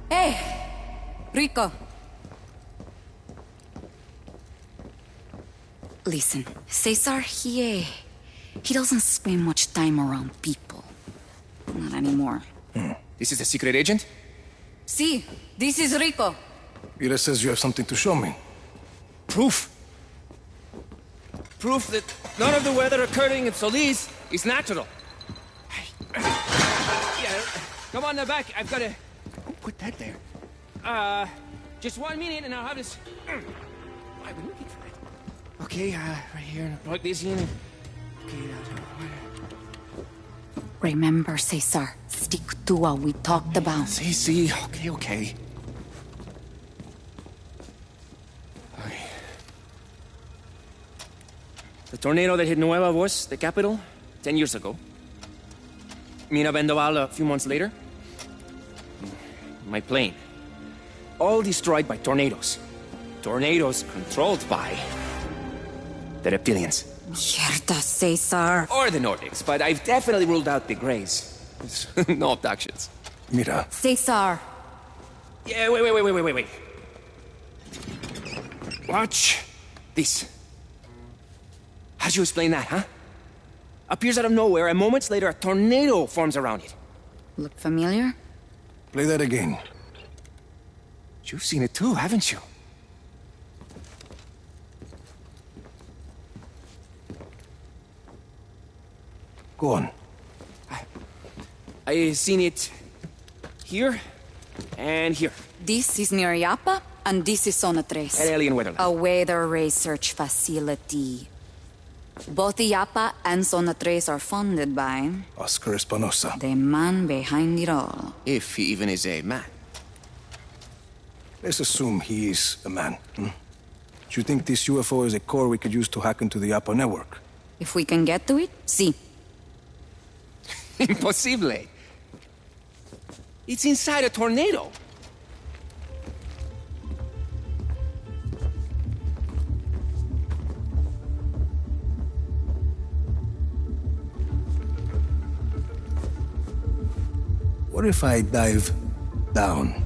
Hey, Rico. Listen, Cesar, he doesn't spend much time around people. Not anymore. This is the secret agent? See, this is Rico. Ira says you have something to show me. Proof. Proof that none of the weather occurring in Solis is natural. Yeah, come on, now back. I've got to... Who put that there? Just 1 minute and I'll have this... I've been looking for it. Okay, right here. Plug this in. Okay, Remember, Cesar, stick to what we talked about. See. Okay. The tornado that hit Nueva was the capital 10 years ago. Mina Vendaval a few months later. My plane. All destroyed by tornadoes. Tornadoes controlled by the reptilians. Mierda, Cesar. Or the Nordics, but I've definitely ruled out the Greys. No abductions. Mira. Cesar. Yeah, wait. Watch this. How'd you explain that, huh? Appears out of nowhere, and moments later, a tornado forms around it. Look familiar? Play that again. You've seen it too, haven't you? Go on. I've seen it here and here. This is near Yapa, and this is Zona 3. At Alien Weather Lab. A weather research facility. Both Yapa and Zona 3 are funded by... Oscar Espinosa. the man behind it all. If he even is a man. Let's assume he is a man. Do you think this UFO is a core we could use to hack into the Apple network? If we can get to it, see. Impossible. It's inside a tornado. What if I dive down?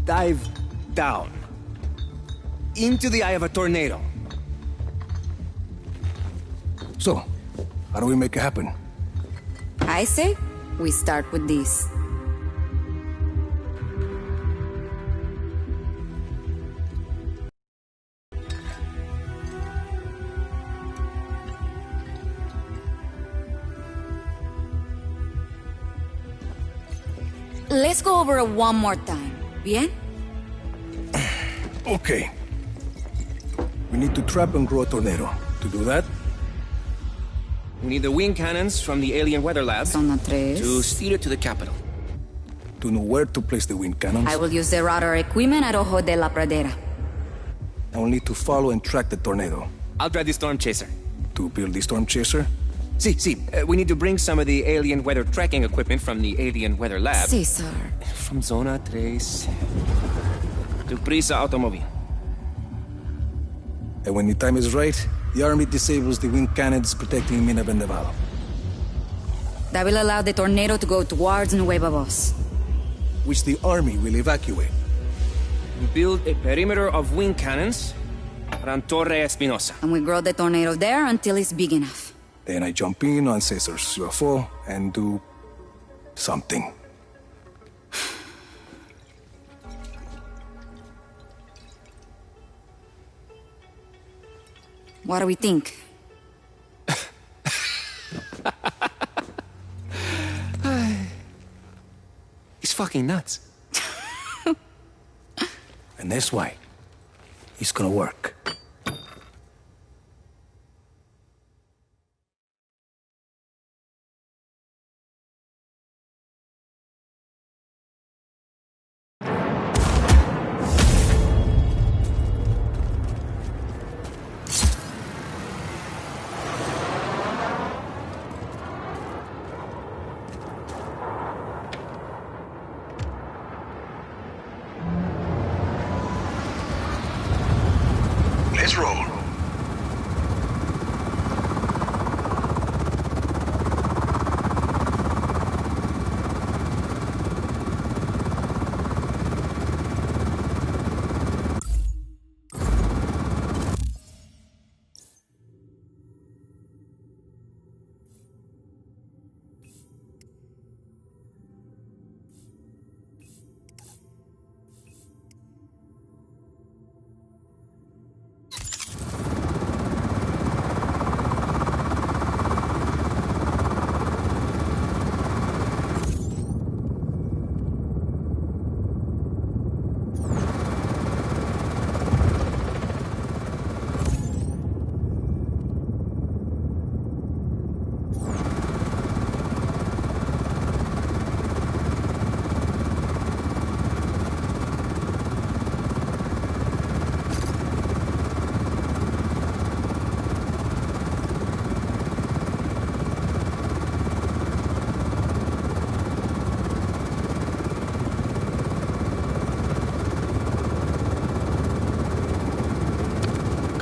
Dive down. Into the eye of a tornado. So, how do we make it happen? I say, we start with this. Let's go over it one more time, bien? Okay. We need to trap and grow a tornado. To do that, We need the wing cannons from the Alien Weather Lab Zona 3. to steer it to the capital. to know where to place the wind cannons, I will use the radar equipment at Ojo de la Pradera. I will need to follow and track the tornado. I'll drive the storm chaser. To build the storm chaser, We need to bring some of the alien weather tracking equipment from the Alien Weather Lab. Cesar. From Zona 3 to Prisa Automobile. and when the time is right, the army disables the wind cannons protecting Mina Vendaval. That will allow the tornado to go towards Nueva Voz. Which the army will evacuate. We build a perimeter of wing cannons around Torre Espinosa. And we grow the tornado there until it's big enough. Then I jump in on Cesar's UFO and do something. What do we think? He's fucking nuts. And that's why it's gonna work.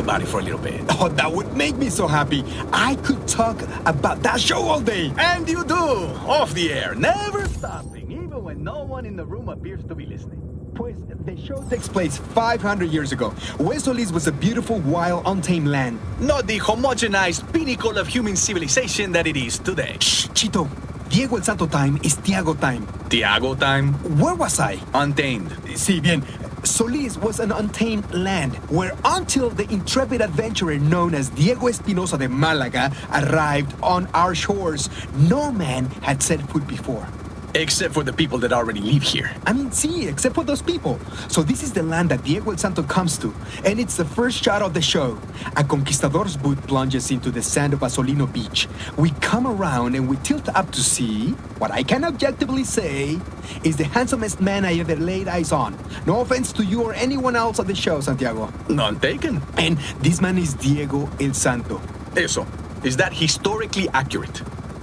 about it for a little bit. Oh, that would make me so happy. I could talk about that show all day. And you do, off the air, never stopping, even when no one in the room appears to be listening. Pues, the show takes place 500 years ago. West Solis was a beautiful, wild, untamed land. Not the homogenized pinnacle of human civilization that it is today. Shh, Chito. Diego El Santo time is Tiago time. Tiago time? Where was I? Untamed. Sí, bien. Solis was an untamed land where until the intrepid adventurer known as Diego Espinosa de Malaga arrived on our shores, no man had set foot before. Except for the people that already live here. I mean, see, except for those people. So this is the land that Diego El Santo comes to, and it's the first shot of the show. A conquistador's boat plunges into the sand of Asolino Beach. We come around and we tilt up to see what I can objectively say is the handsomest man I ever laid eyes on. No offense to you or anyone else at the show, Santiago. None taken. And this man is Diego El Santo. Eso. Is that historically accurate?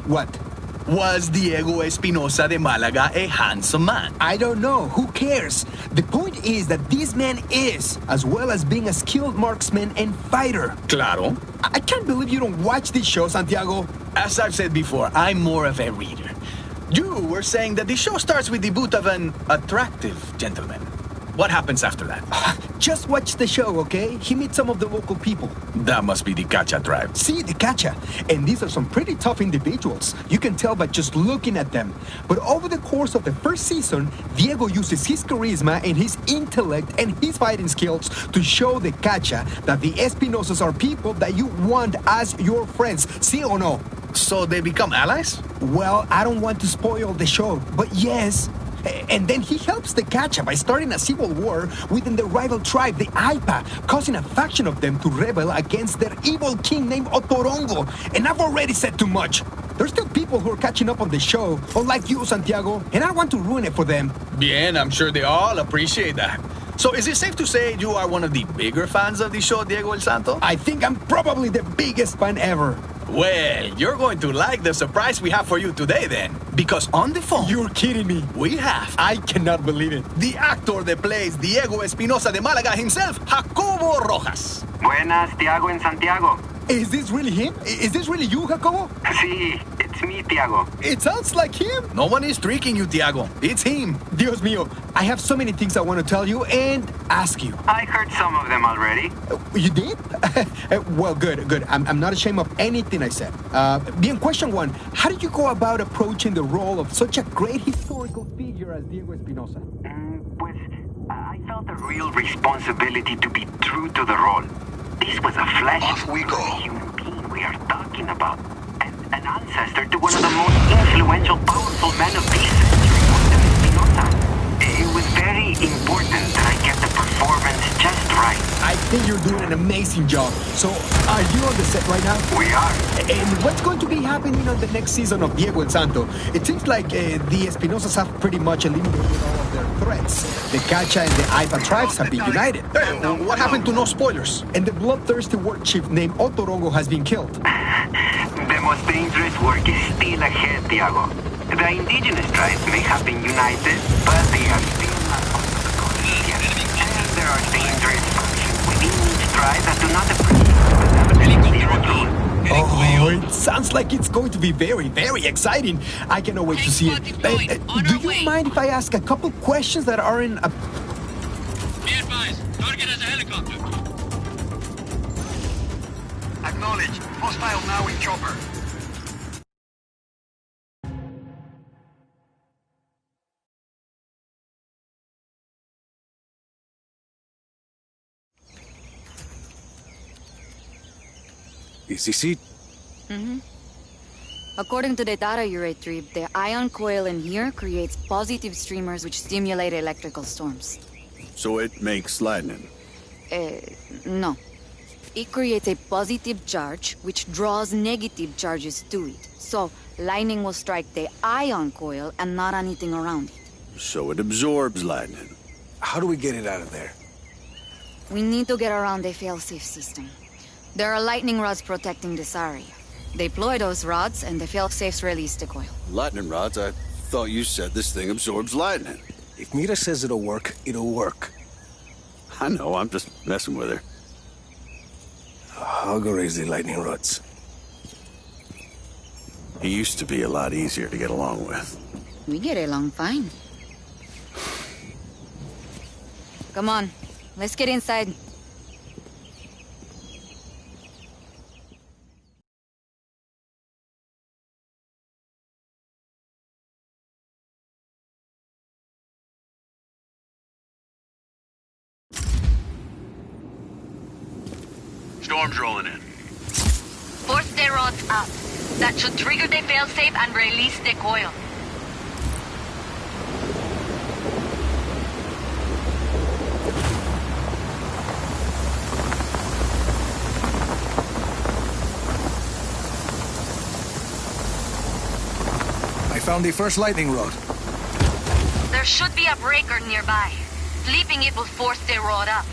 What? Was Diego Espinosa de Malaga a handsome man? I don't know. Who cares? The point is that this man is, as well as being a skilled marksman and fighter. Claro. I can't believe you don't watch this show, Santiago. As I've said before, I'm more of a reader. You were saying that the show starts with the debut of an attractive gentleman. What happens after that? Just watch the show, okay? He meets some of the local people. That must be the Cacha tribe. See, the Cacha. And these are some pretty tough individuals. You can tell by just looking at them. But over the course of the first season, Diego uses his charisma and his intellect and his fighting skills to show the Cacha that the Espinosas are people that you want as your friends. See or no? So they become allies? Well, I don't want to spoil the show, but yes. And then he helps the Cacha by starting a civil war within the rival tribe, the Aipa, causing a faction of them to rebel against their evil king named Otorongo. And I've already said too much. There's still people who are catching up on the show, unlike you, Santiago, and I don't want to ruin it for them. Bien, I'm sure they all appreciate that. So is it safe to say you are one of the bigger fans of the show, Diego El Santo? I think I'm probably the biggest fan ever. Well, you're going to like the surprise we have for you today then. Because on the phone... You're kidding me. We have... I cannot believe it. The actor that plays Diego Espinosa de Malaga himself, Jacobo Rojas. Buenas, Tiago and Santiago. Is this really him? Is this really you, Jacobo? Sí, it's me, Tiago. It sounds like him. No one is tricking you, Tiago. It's him. Dios mío, I have so many things I want to tell you and ask you. I heard some of them already. You did? Well, good. I'm not ashamed of anything I said. Bien, question one. How did you go about approaching the role of such a great historical figure as Diego Espinosa? Pues, I felt a real responsibility to be true to the role. This was a flesh Off we go. human being we are talking about. And an ancestor to one of the most influential, powerful men of this century, Espinosa. It was very important that I get the performance just right. I think you're doing an amazing job. So, are you on the set right now? We are. And what's going to be happening on the next season of Diego El Santo? It seems like the Espinosas have pretty much eliminated all of their threats. The Cacha and the Aipa tribes have been united. Hey, what happened to no spoilers? And the bloodthirsty war chief named Otorongo has been killed. The most dangerous work is still ahead, Tiago. The indigenous tribes may have been united, but they are still not under the coalition. And there are dangerous factions within each tribe that do not appreciate the Oh, it sounds like it's going to be very, very exciting. I cannot wait to see it. Do you mind if I ask a couple questions that aren't... Be advised, target is a helicopter. Acknowledge. Hostile now in chopper. Is this it? According to the data you retrieved, the ion coil in here creates positive streamers which stimulate electrical storms. So it makes lightning. No. It creates a positive charge which draws negative charges to it. So, lightning will strike the ion coil and not anything around it. So it absorbs lightning. How do we get it out of there? We need to get around the failsafe system. There are lightning rods protecting this area. Deploy those rods and the failsafes release the coil. Lightning rods? I thought you said this thing absorbs lightning. If Mira says it'll work, it'll work. I know, I'm just messing with her. I'll go raise the lightning rods. He used to be a lot easier to get along with. We get along fine. Come on, let's get inside. Storm's rolling in. Force the rods up. That should trigger the failsafe and release the coil. I found the first lightning rod. There should be a breaker nearby. Flipping it will force the rod up.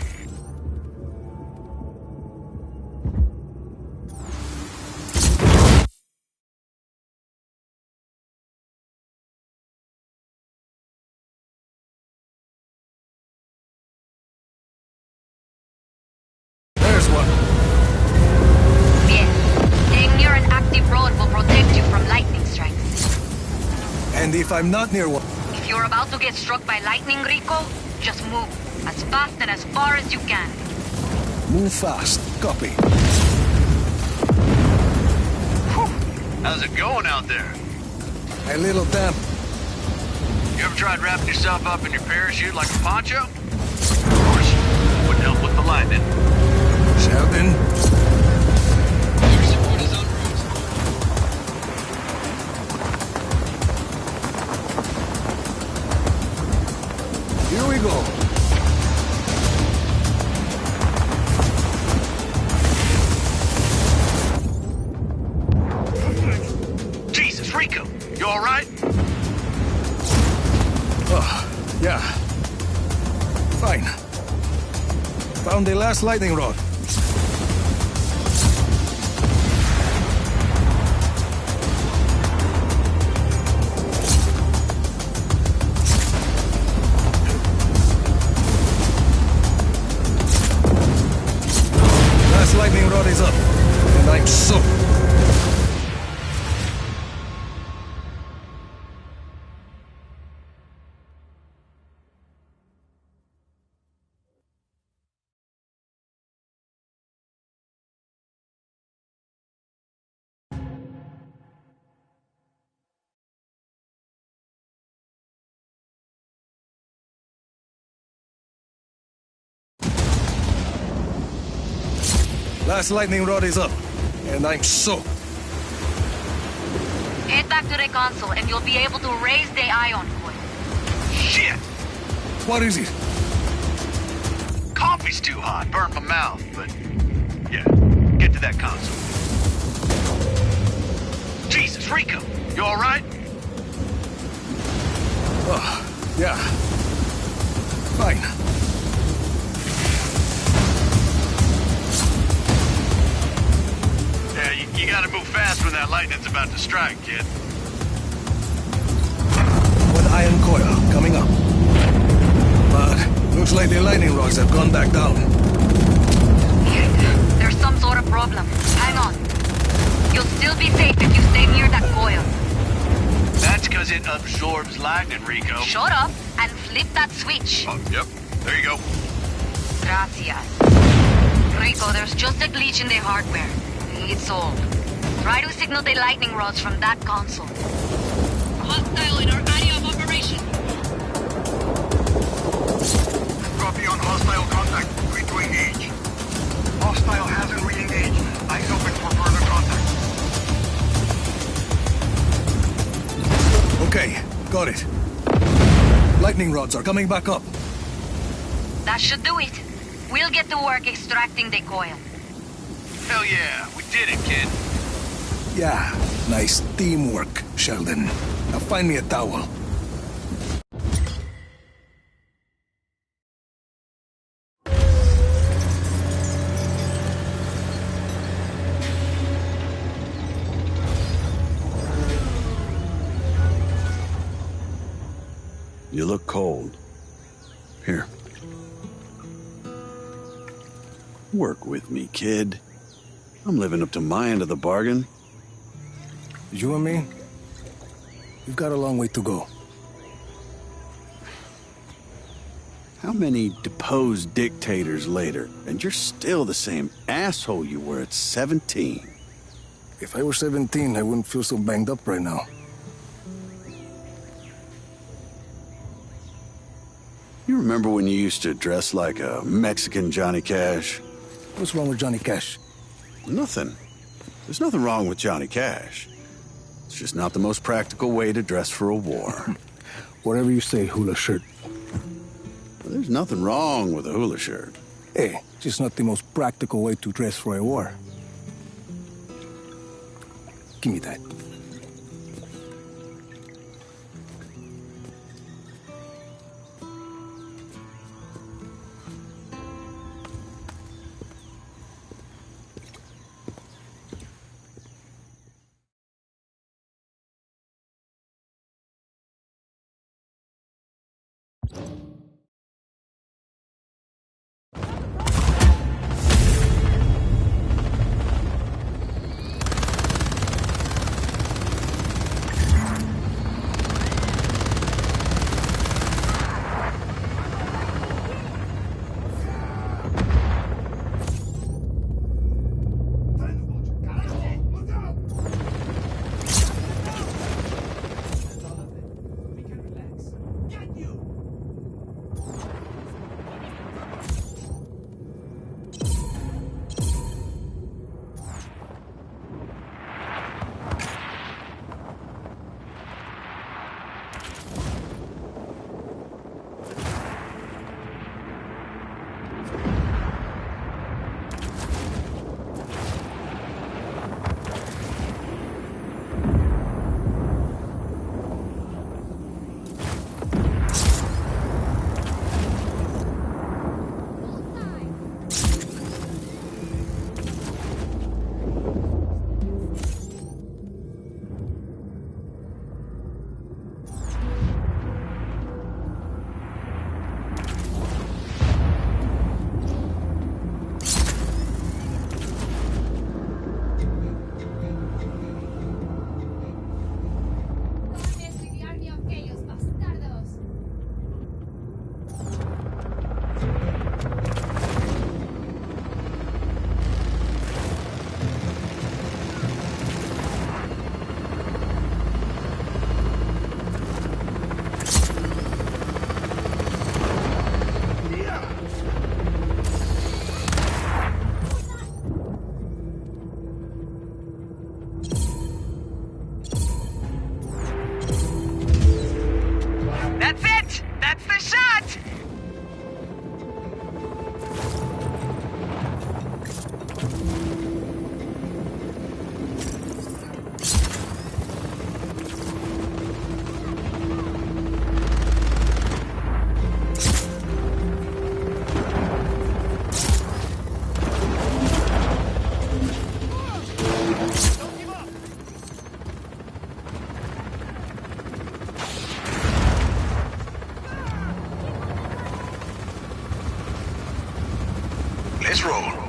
There's one. Bien. Staying near an active rod will protect you from lightning strikes. And if I'm not near one... If you're about to get struck by lightning, Rico, just move. As fast and as far as you can. Move fast. Copy. How's it going out there? A little damp. You ever tried wrapping yourself up in your parachute like a poncho? Of course, wouldn't help with the lightning. Sheldon. Your support is en route. Here we go. Jesus, Rico, you all right? Oh, yeah. Fine. Found the last lightning rod. Last lightning rod is up, and I'm soaked. Last lightning rod is up, and I'm soaked. Head back to the console and you'll be able to raise the ion coil. Shit! What is it? Coffee's too hot, burned my mouth, but... Yeah, get to that console. Jesus, Rico, you all right? Oh, yeah. Fine. Yeah, you gotta move fast when that lightning's about to strike, kid. One iron coil coming up. But looks like the lightning rods have gone back down. There's some sort of problem. Hang on. You'll still be safe if you stay near that coil. That's because it absorbs lightning, Rico. Shut up and flip that switch. Oh, yep. There you go. Gracias. Rico, there's just a glitch in the hardware. It's solved. Try to signal the lightning rods from that console. Hostile in our area of operation. Copy on hostile contact. Free to engage. Hostile hasn't re-engaged. Eyes open for further contact. Okay, got it. Lightning rods are coming back up. That should do it. We'll get to work extracting the coil. Hell yeah, we did it, kid. Yeah, nice teamwork, Sheldon. Now find me a towel. You look cold. Here. Work with me, kid. I'm living up to my end of the bargain. You and me, we've got a long way to go. How many deposed dictators later, and you're still the same asshole you were at 17? If I were 17, I wouldn't feel so banged up right now. You remember when you used to dress like a Mexican Johnny Cash? What's wrong with Johnny Cash? Nothing. There's nothing wrong with Johnny Cash. It's just not the most practical way to dress for a war. Whatever you say, hula shirt. Well, there's nothing wrong with a hula shirt. Hey, just not the most practical way to dress for a war. Give me that. Let's roll.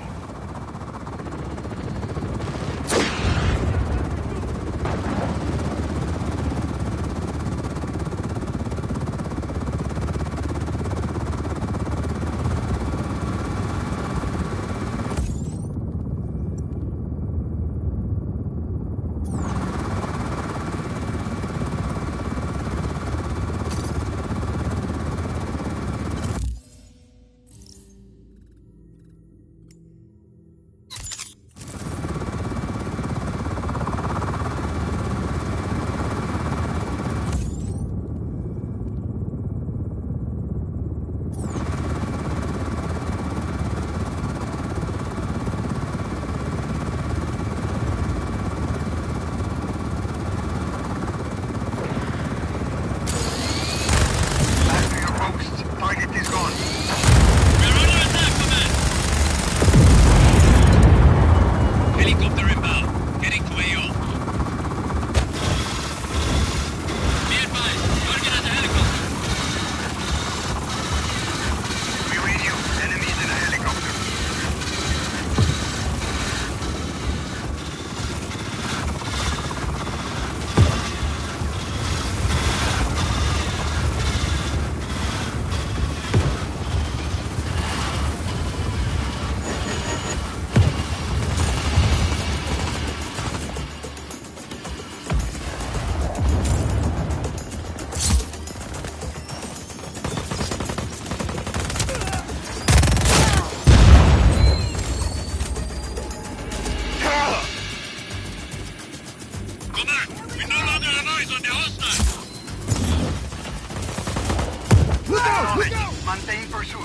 Maintain pursuit.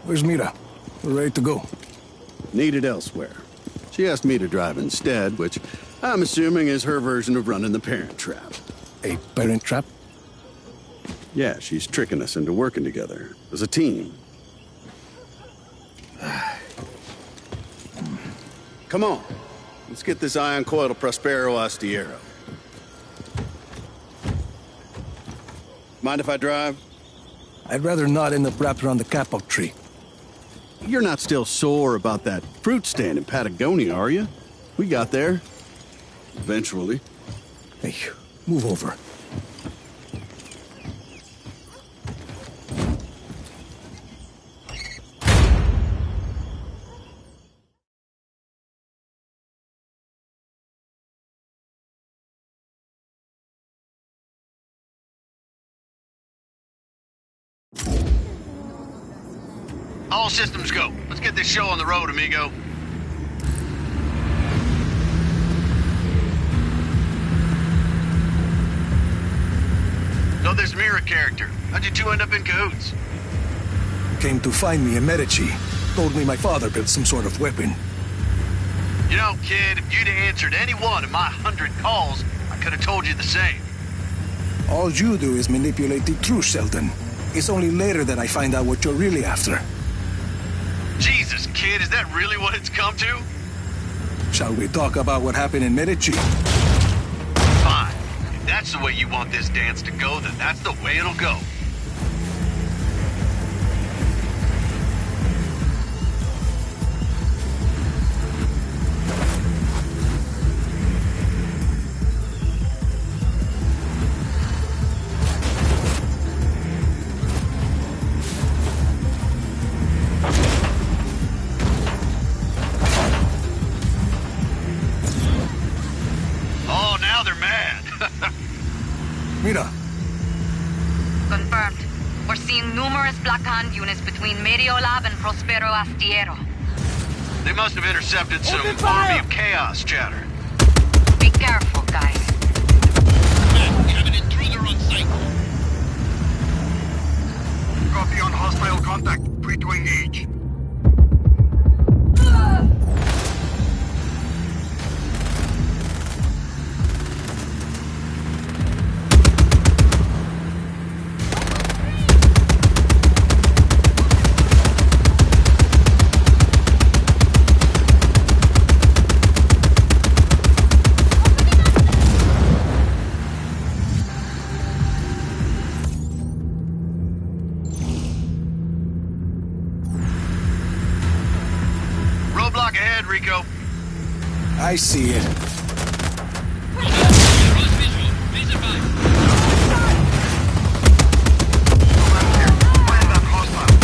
Where's Mira? We're ready to go. Needed elsewhere. She asked me to drive instead, which I'm assuming is her version of running the parent trap. A parent trap? Yeah, she's tricking us into working together as a team. Come on. Let's get this ion coil to Prospero Astiero. Mind if I drive? I'd rather not end up wrapped around the kapok tree. You're not still sore about that fruit stand in Patagonia, are you? We got there. Eventually. Hey, move over. All systems go. Let's get this show on the road, amigo. So this Mira character, how'd you two end up in cahoots? Came to find me in Medici. Told me my father built some sort of weapon. You know, kid, if you'd answered any one of my 100 calls, I could have told you the same. All you do is manipulate DeTruff's, Sheldon. It's only later that I find out what you're really after. Jesus, kid, is that really what it's come to? Shall we talk about what happened in Medici? Fine. If that's the way you want this dance to go, then that's the way it'll go. Mira. Confirmed. We're seeing numerous Black Hand units between Mediolab and Prospero Astiero. They must have intercepted some Army of Chaos chatter. Be careful, guys. We have an intruder on site. Copy on hostile contact. Free to engage. Roadblock ahead, Rico. I see it. Find that hostile.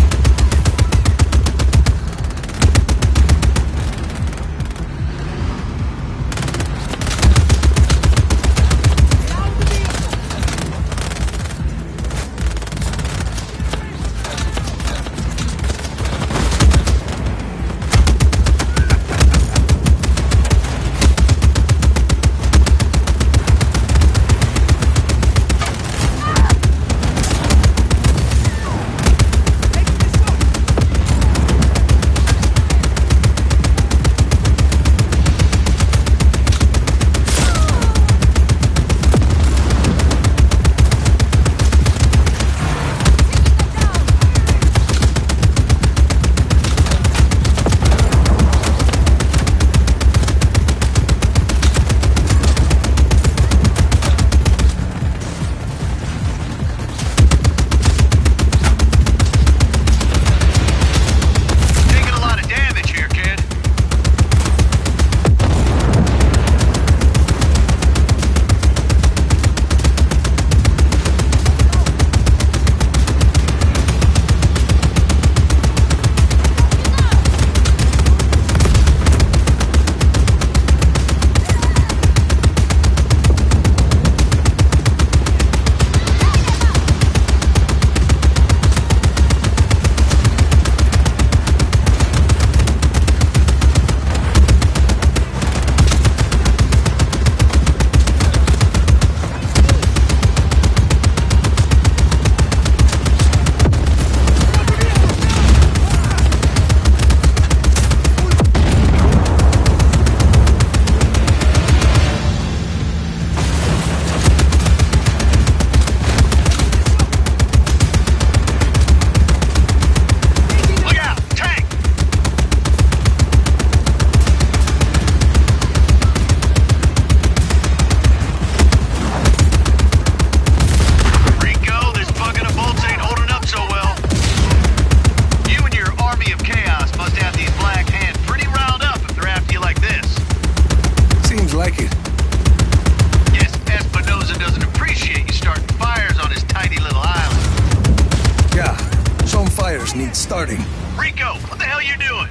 Rico, what the hell you doing?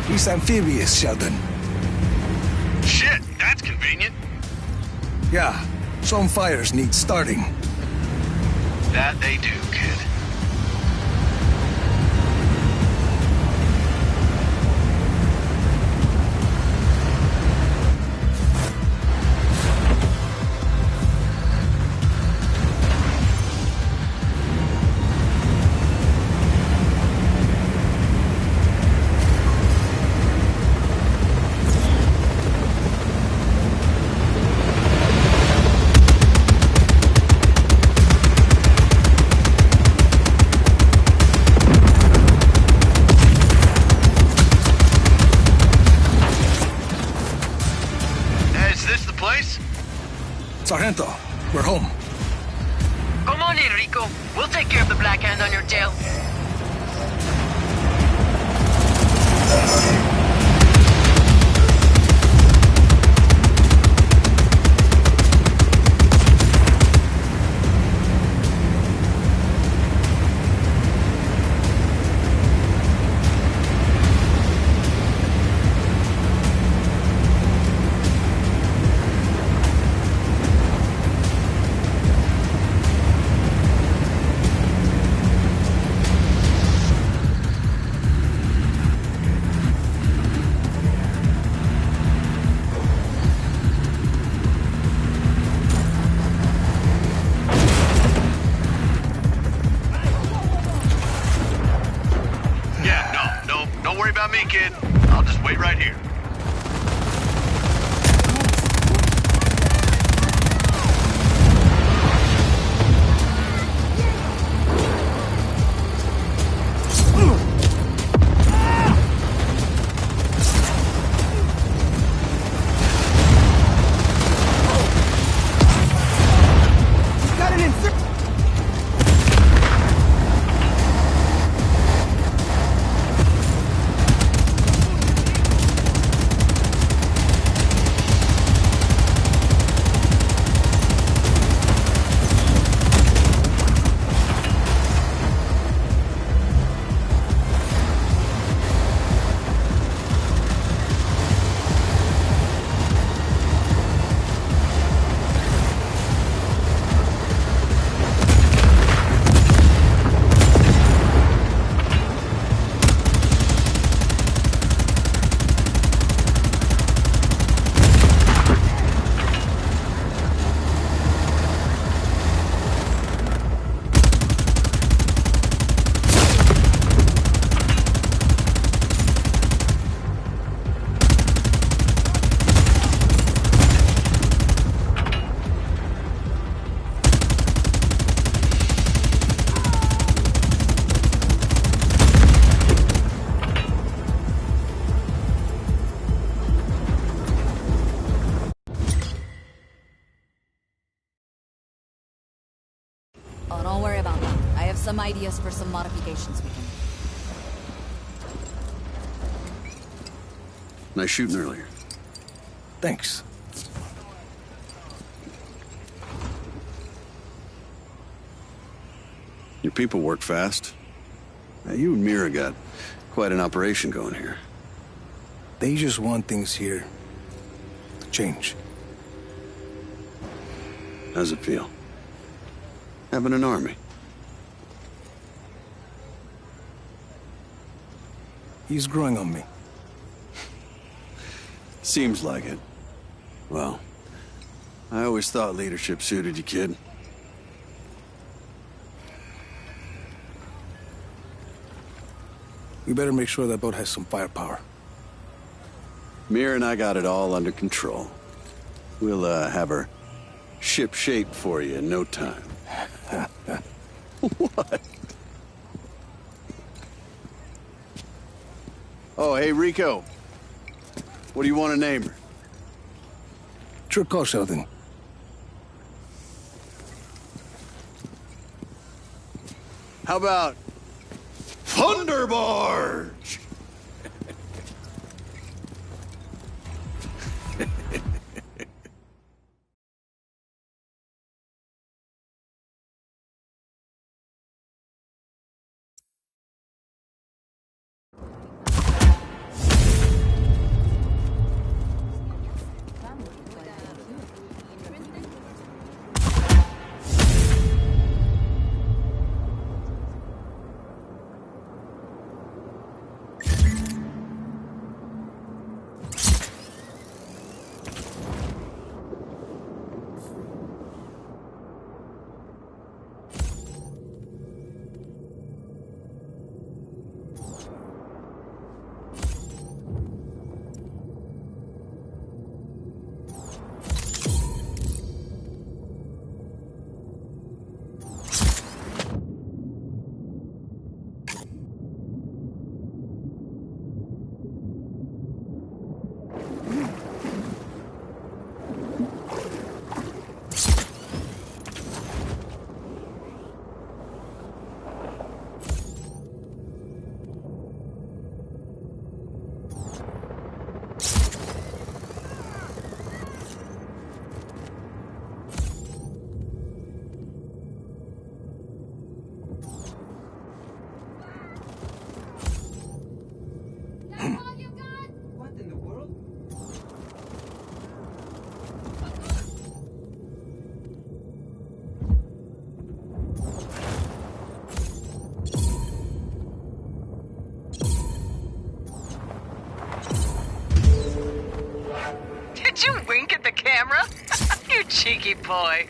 He's amphibious, Sheldon. Shit, that's convenient. Yeah, some fires need starting. That they do, kid. Is this the place? Sargento, we're home. Come on in, Rico. We'll take care of the black hand on your tail. Yeah, no, don't worry about me, kid. I'll just wait right here. Oh, don't worry about that. I have some ideas for some modifications we can make. Nice shooting earlier. Thanks. Your people work fast. Now, you and Mira got quite an operation going here. They just want things here to change. How's it feel? Having an army. He's growing on me. Seems like it. Well, I always thought leadership suited you, kid. We better make sure that boat has some firepower. Mira and I got it all under control. We'll, have her ship shape for you in no time. What? Oh, hey, Rico. What do you want to name her? Sure call, Sheldon. How about Thunderbarge? Did you wink at the camera? You cheeky boy.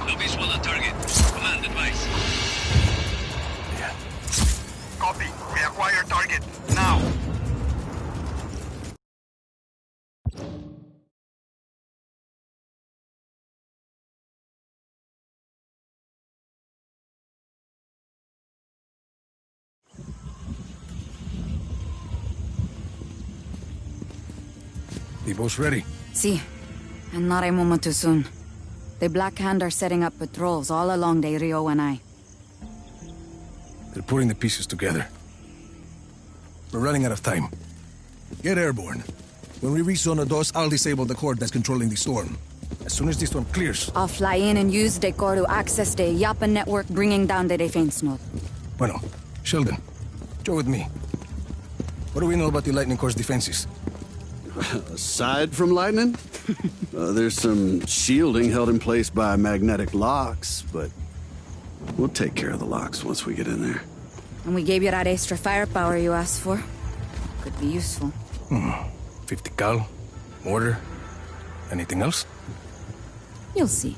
No visual on target. Command advice. Copy. We acquire target. Now. The boat's ready. See, and not a moment too soon. The Black Hand are setting up patrols all along the Rio and I. They're putting the pieces together. We're running out of time. Get airborne. When we reach Zona 2, I'll disable the cord that's controlling the storm. As soon as this one clears... I'll fly in and use the core to access the Yapa network, bringing down the defense node. Bueno, Sheldon, go with me. What do we know about the Lightning Core's defenses? Aside from lightning, there's some shielding held in place by magnetic locks, but we'll take care of the locks once we get in there. And we gave you that extra firepower you asked for. Could be useful. 50 cal, mortar, anything else? You'll see.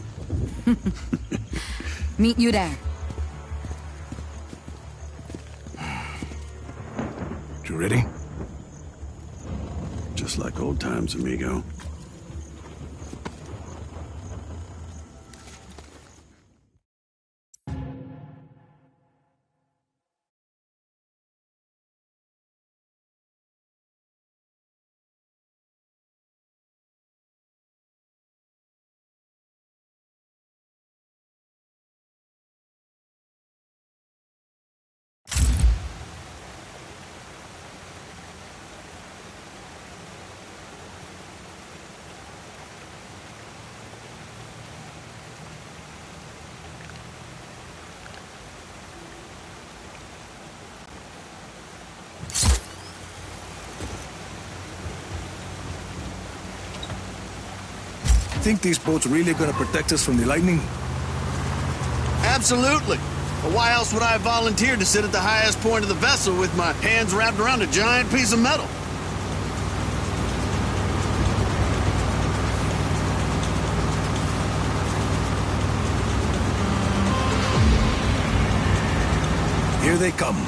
Meet you there. You ready? Just like old times, amigo. Think these boats really gonna protect us from the lightning? Absolutely. But why else would I have volunteered to sit at the highest point of the vessel with my hands wrapped around a giant piece of metal? Here they come.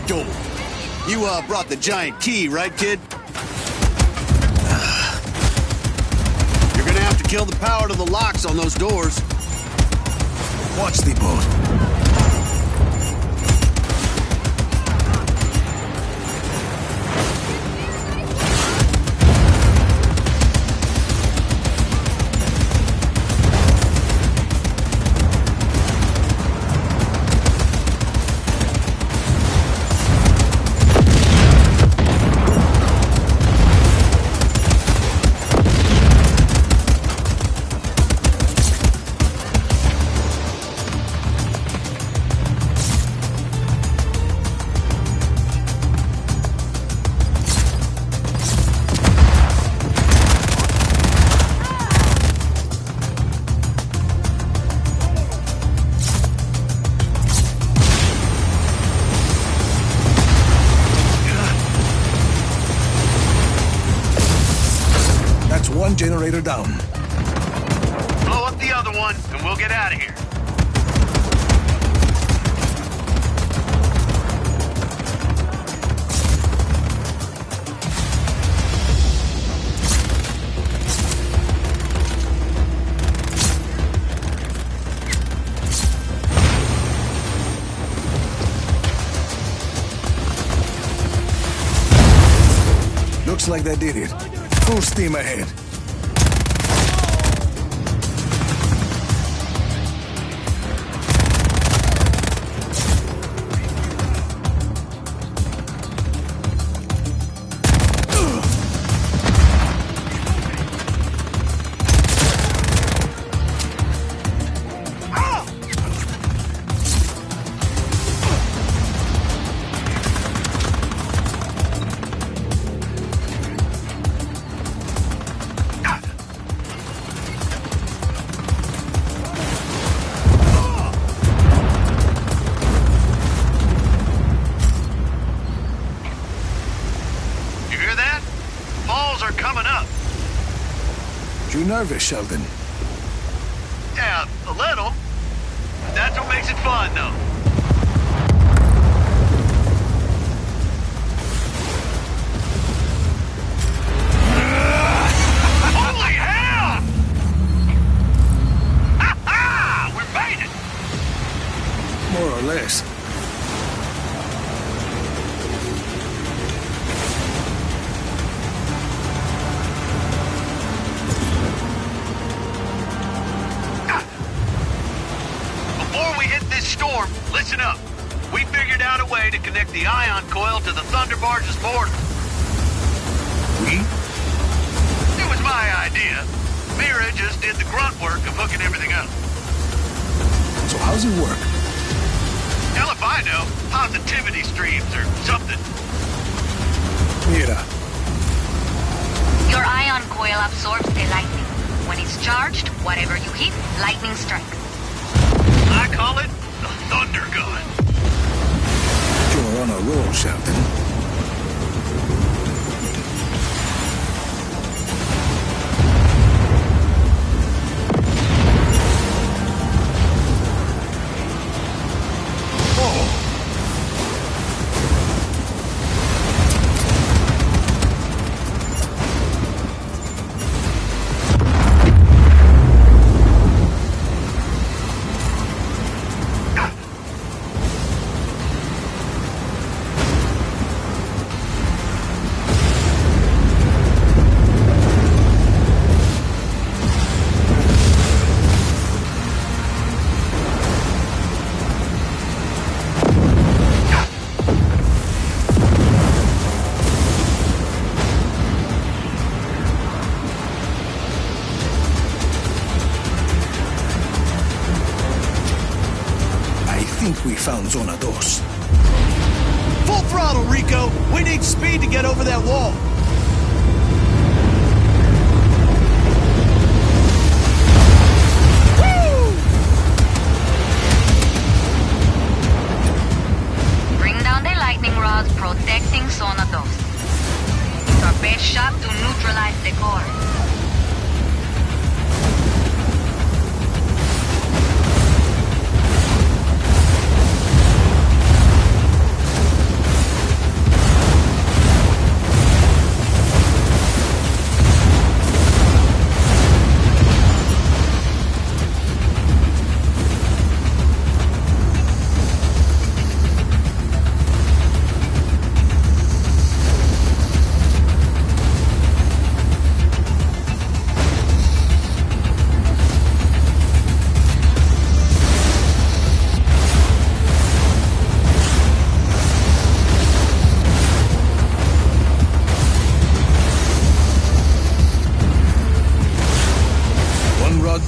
Door. You brought the giant key, right, kid? You're gonna have to kill the power to the locks on those doors. Watch the boat. One generator down. Blow up the other one, and we'll get out of here. Looks like that did it. Full steam ahead. nervous, Sheldon? Yeah, a little. That's what makes it fun, though. Holy hell! Ha-ha! We made it! More or less. Before we hit this storm, listen up. We figured out a way to connect the ion coil to the Thunderbarge's border. We? It was my idea. Mira just did the grunt work of hooking everything up. So how's it work? Hell if I know. Positivity streams or something. Mira. Your ion coil absorbs the lightning. When it's charged, whatever you hit, lightning strikes. I call it the Thunder Gun. You're on a roll, Sheldon. I think we found Zona 2. Full throttle, Rico! We need speed to get over that wall! Bring down the lightning rods protecting Zona 2. It's our best shot to neutralize the core.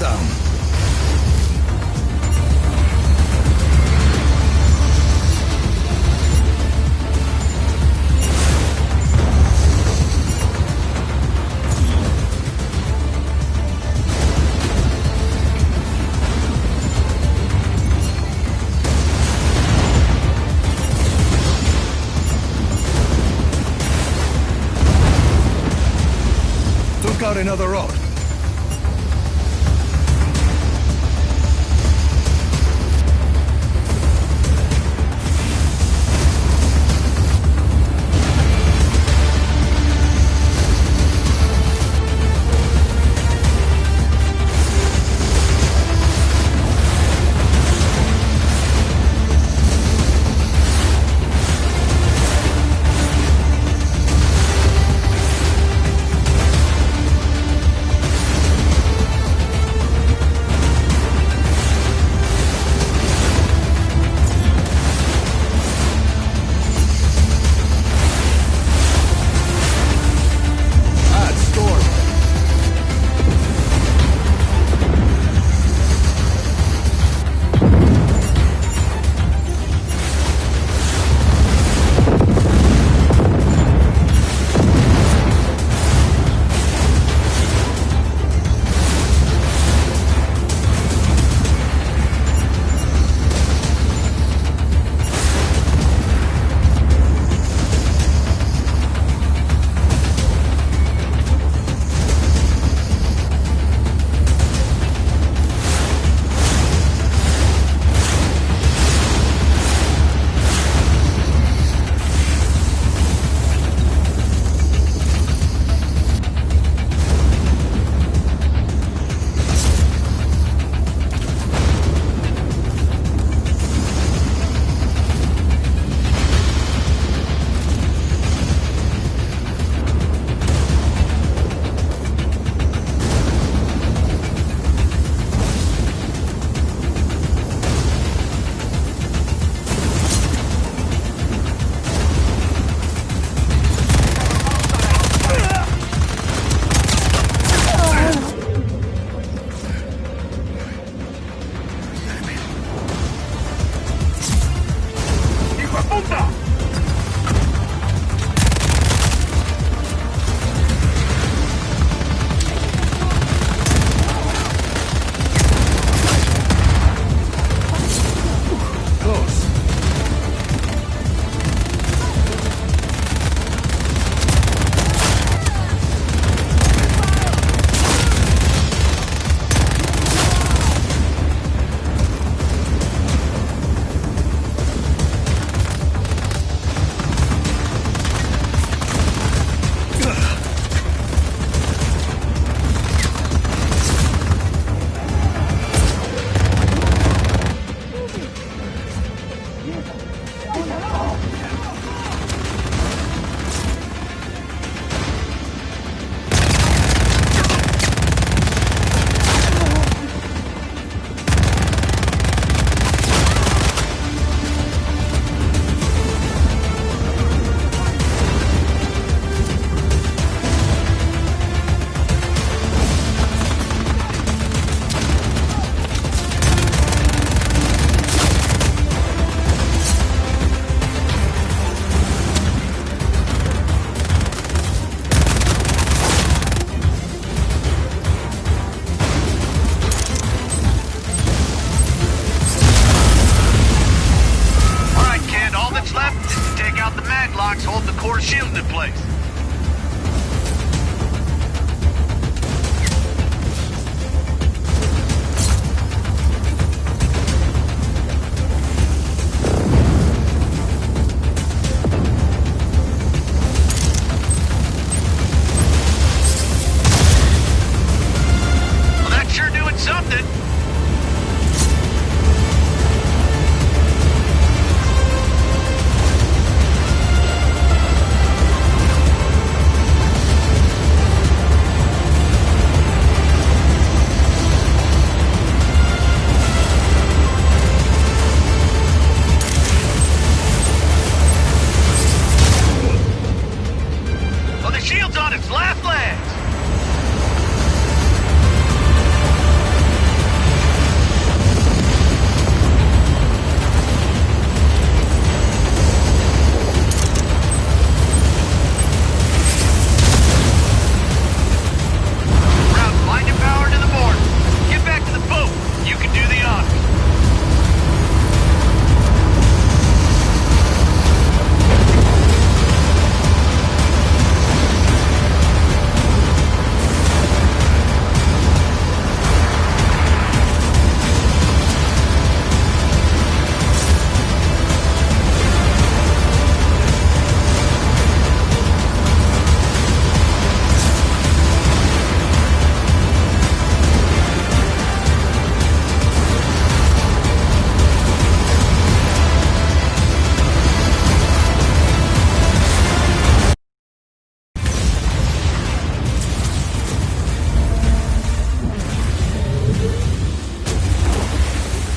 Down. Took out another rod.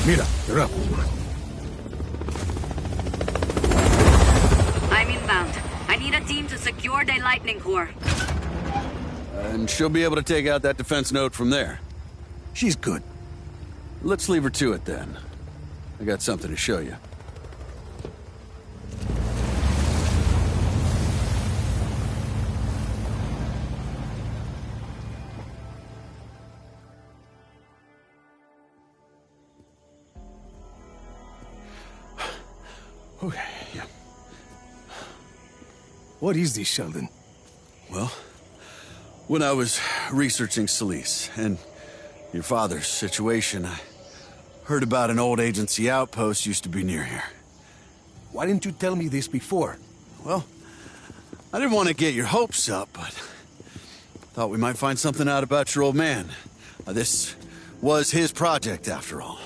Mira, you're up. I'm inbound. I need a team to secure the lightning core. And she'll be able to take out that defense node from there. She's good. Let's leave her to it then. I got something to show you. Okay, yeah. What is this, Sheldon? Well, when I was researching Solis and your father's situation, I heard about an old agency outpost used to be near here. Why didn't you tell me this before? Well, I didn't want to get your hopes up, but thought we might find something out about your old man. This was his project, after all.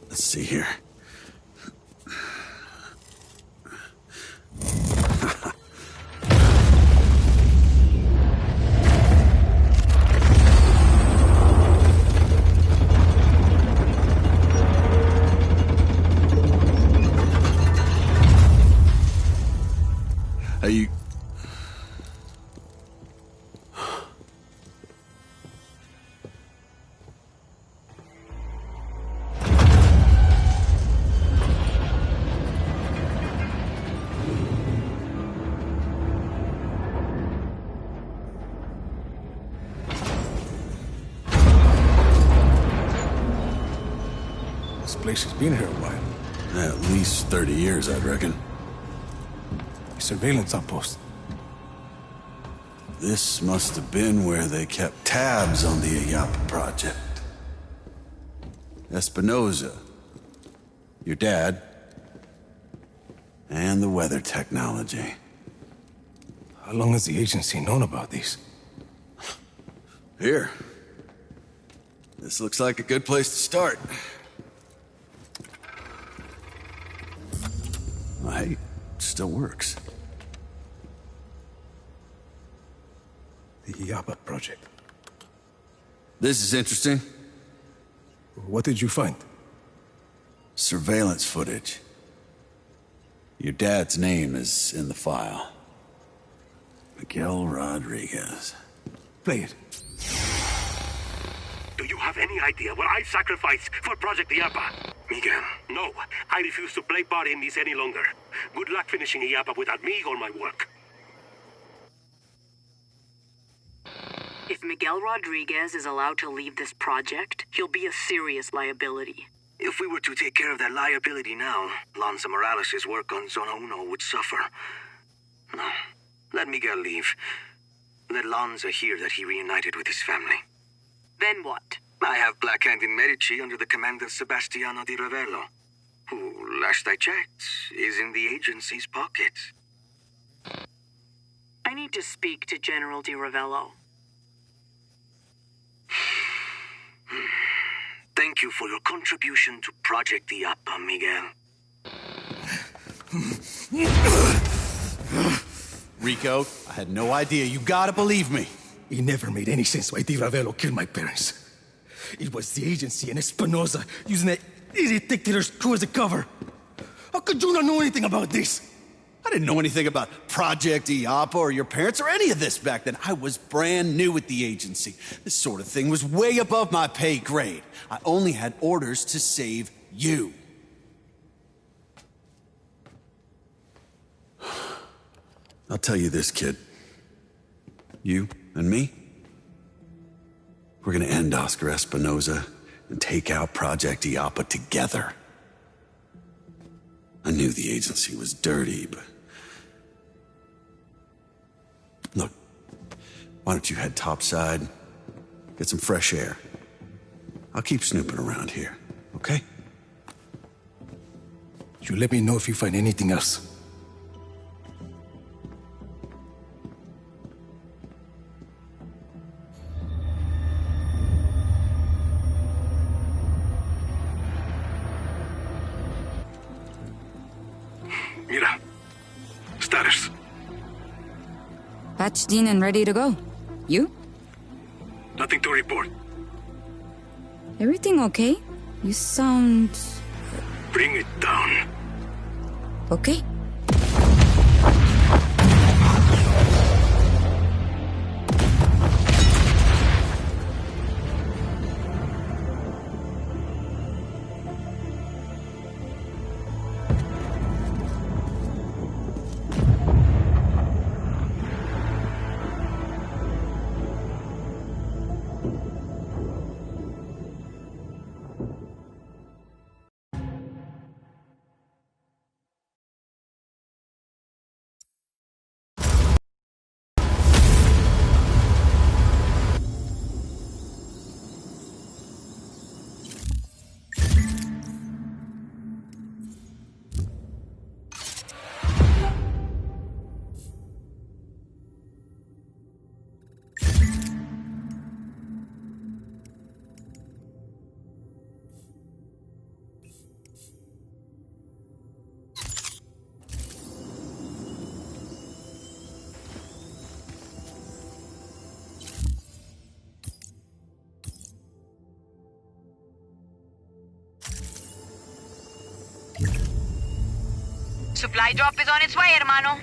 Let's see here. Are you... This place has been here a while. At least 30 years, I'd reckon. A surveillance outpost. This must have been where they kept tabs on the Ayapa project. Espinosa, your dad, and the weather technology. How long has the agency known about these? Here. This looks like a good place to start. Oh, hey, it still works. The Ayapa project. This is interesting. What did you find? Surveillance footage. Your dad's name is in the file. Miguel Rodriguez. Play it. Do you have any idea what I sacrificed for Project Iapa? Miguel, no. I refuse to play part in this any longer. Good luck finishing Iapa without me or my work. If Miguel Rodriguez is allowed to leave this project, he'll be a serious liability. If we were to take care of that liability now, Lanza Morales' work on Zona Uno would suffer. No. Let Miguel leave. Let Lanza hear that he reunited with his family. Then what? I have Black Hand in Medici under the command of Sebastiano Di Ravello, who, last I checked, is in the agency's pocket. I need to speak to General Di Ravello. Thank you for your contribution to Project Iapa, Miguel. Rico, I had no idea. You gotta believe me. It never made any sense why Di Ravello killed my parents. It was the agency and Espinosa using that idiot dictator's crew as a cover. How could you not know anything about this? I didn't know anything about Project Iapa or your parents or any of this back then. I was brand new at the agency. This sort of thing was way above my pay grade. I only had orders to save you. I'll tell you this, kid. You and me, we're gonna end Oscar Espinosa and take out Project Iapa together. I knew the agency was dirty, but... Look, why don't you head topside, get some fresh air. I'll keep snooping around here, okay? You let me know if you find anything else. Mira. Status. Patched in and ready to go. You? Nothing to report. Everything okay? You sound... Bring it down. okay. Supply drop is on its way, hermano.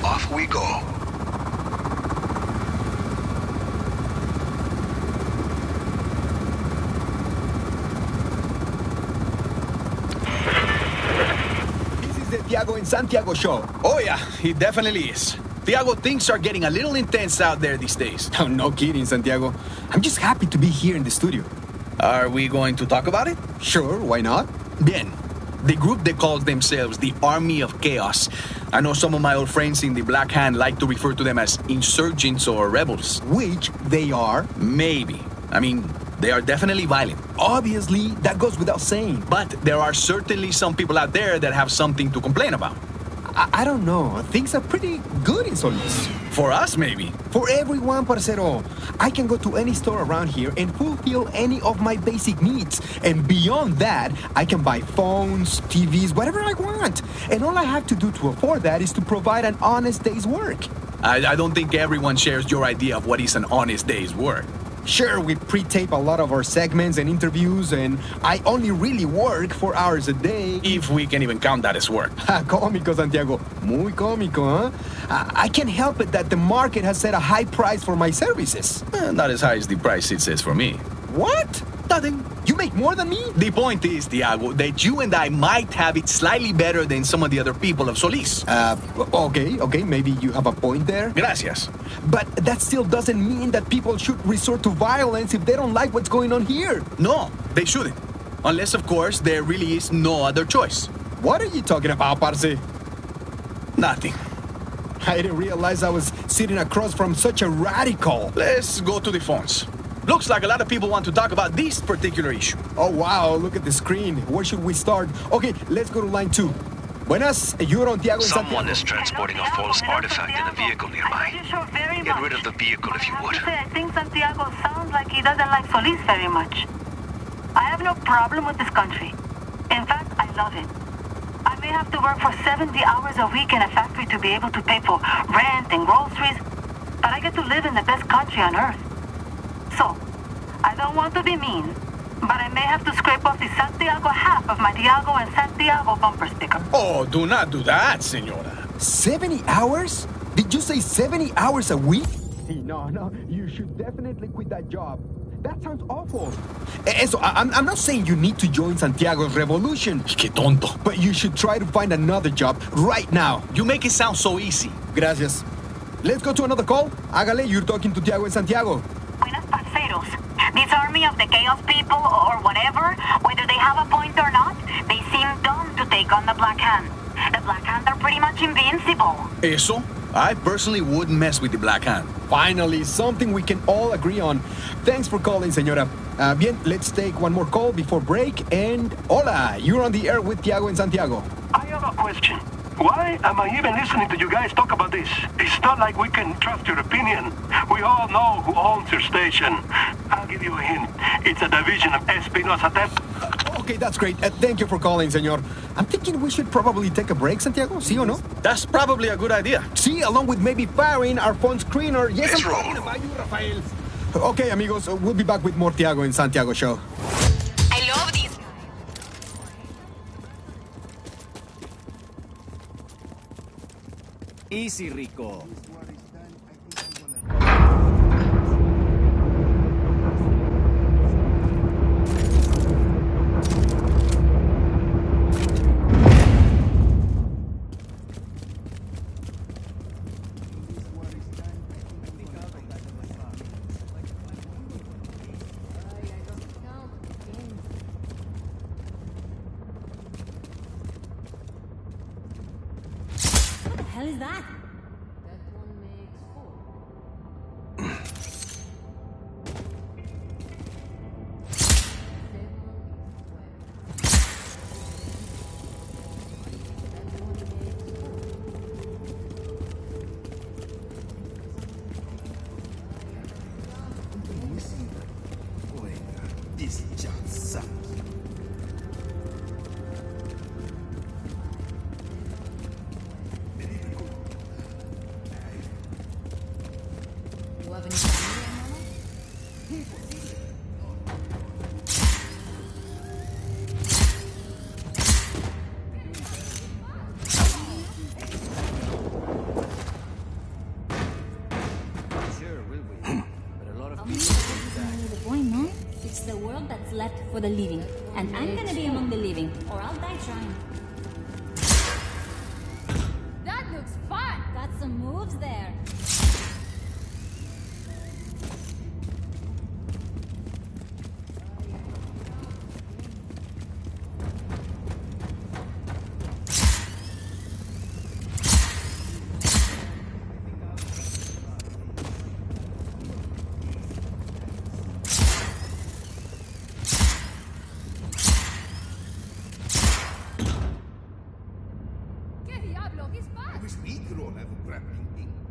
Off we go. Tiago and Santiago show. Oh yeah, it definitely is. Tiago, things are getting a little intense out there these days. Oh, no kidding, Santiago. I'm just happy to be here in the studio. Are we going to talk about it? Sure, why not? Bien. The group that calls themselves the Army of Chaos. I know some of my old friends in the Black Hand like to refer to them as insurgents or rebels. Which they are. Maybe. I mean, they are definitely violent. Obviously, that goes without saying. But there are certainly some people out there that have something to complain about. I don't know. Things are pretty good in Solis. For us, maybe. For everyone, parcero. I can go to any store around here and fulfill any of my basic needs. And beyond that, I can buy phones, TVs, whatever I want. And all I have to do to afford that is to provide an honest day's work. I don't think everyone shares your idea of what is an honest day's work. Sure, we pre-tape a lot of our segments and interviews, and I only really work 4 hours a day. If we can even count that as work. Cómico, Santiago. Muy cómico, huh? I can't help it that the market has set a high price for my services. Not as high as the price it says for me. What? Nothing. You make more than me? The point is, Tiago, that you and I might have it slightly better than some of the other people of Solis. Okay, maybe you have a point there. Gracias. But that still doesn't mean that people should resort to violence if they don't like what's going on here. No, they shouldn't. Unless, of course, there really is no other choice. What are you talking about, parce? Nothing. I didn't realize I was sitting across from such a radical. Let's go to the phones. Looks like a lot of people want to talk about this particular issue. Oh, wow, look at the screen. Where should we start? Okay, let's go to line 2. Buenas, you're on Tiago and Someone Santiago. is transporting a false artifact in a vehicle nearby. Get rid of the vehicle if you would. I think Santiago sounds like he doesn't like Solis very much. I have no problem with this country. In fact, I love it. I may have to work for 70 hours a week in a factory to be able to pay for rent and groceries, but I get to live in the best country on earth. So, I don't want to be mean, but I may have to scrape off the Santiago half of my Tiago and Santiago bumper sticker. Oh, do not do that, senora. 70 hours? Did you say 70 hours a week? No, you should definitely quit that job. That sounds awful. So, I'm not saying you need to join Santiago's revolution. Qué tonto. But you should try to find another job right now. You make it sound so easy. Gracias. Let's go to another call. Hágale, you're talking to Tiago and Santiago. Buenas parceros. This army of the chaos people, or whatever, whether they have a point or not, they seem dumb to take on the Black Hand. The Black Hand are pretty much invincible. Eso? I personally wouldn't mess with the Black Hand. Finally, something we can all agree on. Thanks for calling, señora. Bien, let's take one more call before break. And hola, you're on the air with Tiago and Santiago. I have a question. Why am I even listening to you guys talk about this? It's not like we can trust your opinion. We all know who owns your station. I'll give you a hint. It's a division of Espinosa Okay, that's great. Thank you for calling, senor. I'm thinking we should probably take a break, Santiago. ¿Sí o no? That's probably a good idea. See, along with maybe firing our phone screener. Yes, Let's I'm roll. talking about you, Rafael. Okay, amigos, we'll be back with more Tiago and Santiago show. I love these. Easy, Rico. What the hell is that? It's the world that's left for the living. And I'm gonna be among the living, or I'll die trying. That looks fun! Got some moves there.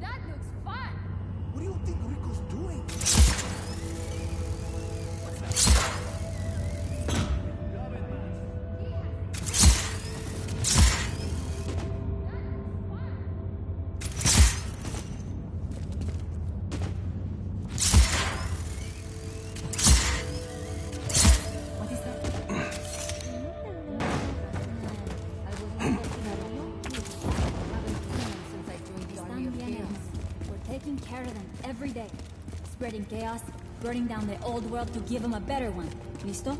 That looks fun! What do you think Rico's doing? Taking care of them every day. Spreading chaos, burning down the old world to give them a better one. ¿Listo?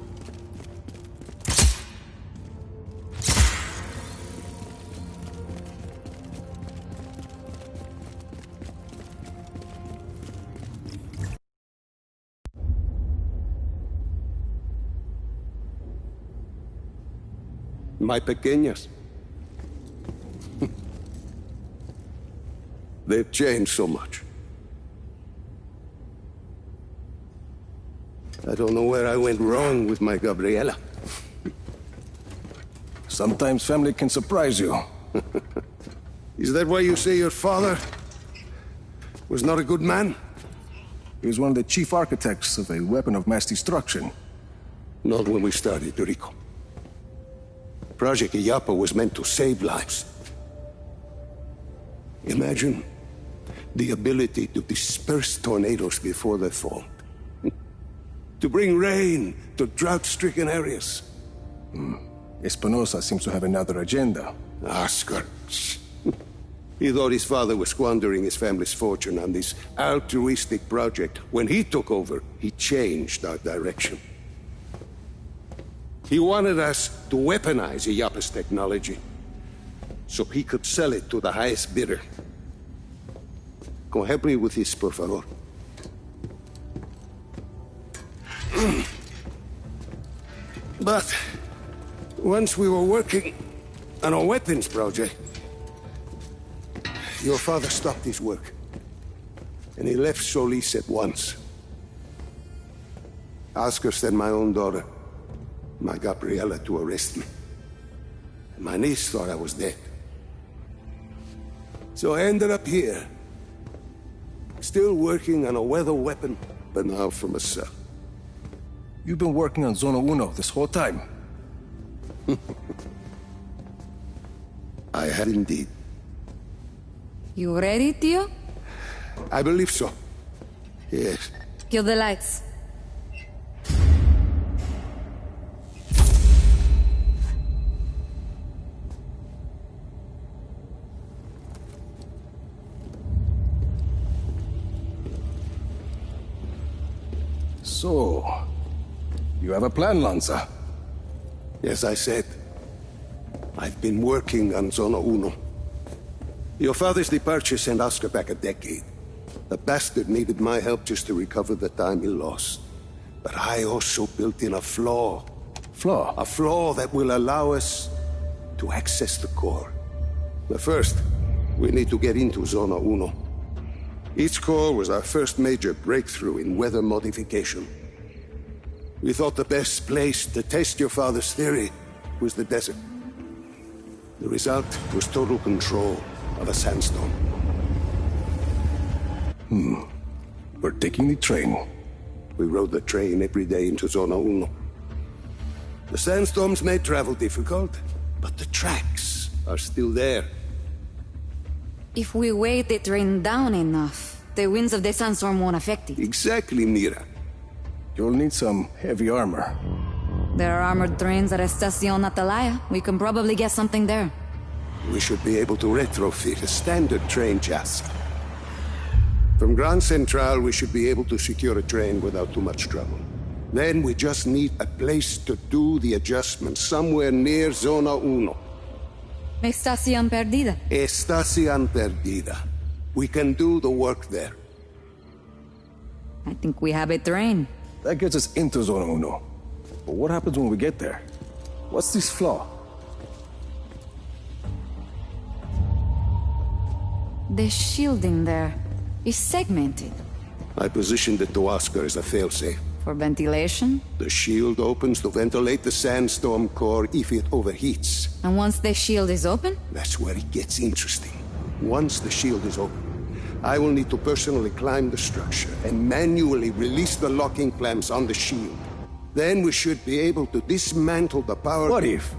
My pequeñas. They've changed so much. I don't know where I went wrong with my Gabriela. Sometimes family can surprise you. Is that why you say your father was not a good man? He was one of the chief architects of a weapon of mass destruction. Not when we started, Rico. Project Illapa was meant to save lives. Imagine the ability to disperse tornadoes before they fall. To bring rain to drought-stricken areas. Espinosa seems to have another agenda. Oscar. He thought his father was squandering his family's fortune on this altruistic project. When he took over, he changed our direction. He wanted us to weaponize Illapa's technology so he could sell it to the highest bidder. Go help me with this, por favor. But once we were working on a weapons project, your father stopped his work, and he left Solis at once. Oscar sent my own daughter, my Gabriela, to arrest me. My niece thought I was dead. So I ended up here. Still working on a weather weapon, but now from a cell. You've been working on Zona Uno this whole time. I had indeed. You ready, Tio? I believe so. Yes. Kill the lights. So, you have a plan, Lanza? Yes, I said. I've been working on Zona Uno. Your father's departure sent Oscar back a decade. The bastard needed my help just to recover the time he lost. But I also built in a flaw. Flaw? A flaw that will allow us to access the core. But first, we need to get into Zona Uno. Each core was our first major breakthrough in weather modification. We thought the best place to test your father's theory was the desert. The result was total control of a sandstorm. We're taking the train. We rode the train every day into Zona Uno. The sandstorms made travel difficult, but the tracks are still there. If we weight the train down enough, the winds of the sandstorm won't affect it. Exactly, Mira. You'll need some heavy armor. There are armored trains at Estacion Atalaya. We can probably get something there. We should be able to retrofit a standard train chassis. From Grand Central, we should be able to secure a train without too much trouble. Then we just need a place to do the adjustments, somewhere near Zona Uno. Estacion Perdida. Estacion Perdida. We can do the work there. I think we have a train. That gets us into Zona Uno. But what happens when we get there? What's this flaw? The shielding there is segmented. I positioned it to Oscar as a failsafe. For ventilation? The shield opens to ventilate the sandstorm core if it overheats. And once the shield is open? That's where it gets interesting. Once the shield is open, I will need to personally climb the structure and manually release the locking clamps on the shield. Then we should be able to dismantle the power... What if